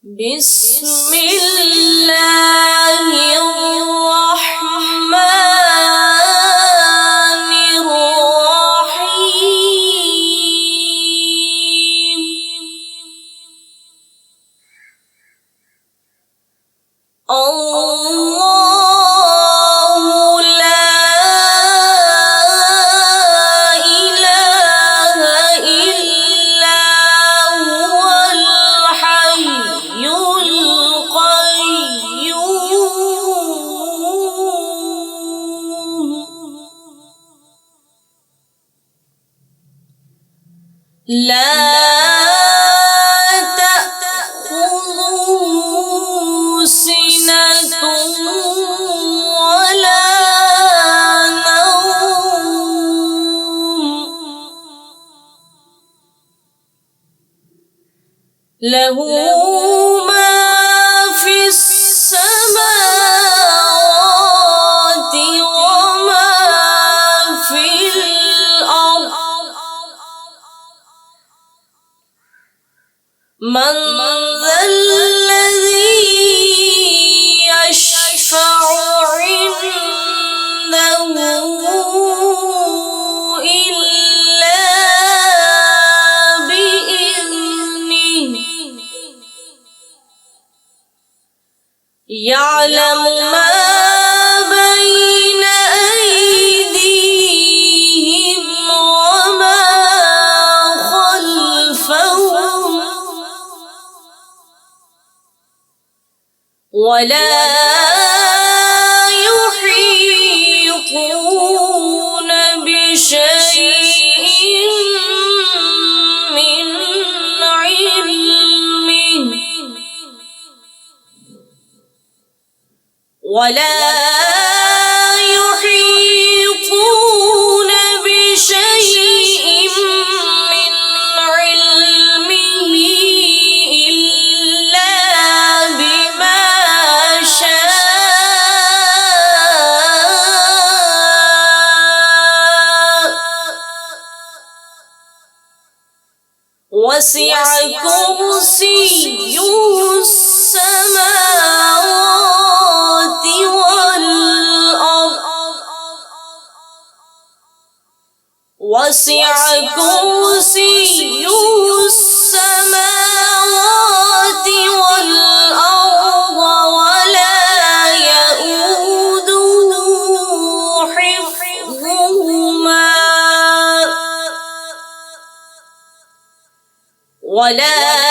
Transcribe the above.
بسم الله الرحمن الرحيم الله لا إله إلا هو الحي القيوم لا تأخذه سنة ولا نوم له ما في السماوات وما في الأرض من ذا الذي يشفع عنده إلا بإذنه يعلم ما بين أيديهم وما خلفهم ولا يحيطون بشيء من علمه ولا يحيطون بشيء من علمه إلا بما شاء وسع كرسيه السماوات والأرض وسع كرسيه السماوات والأرض ولا يئوده حفظهما ولا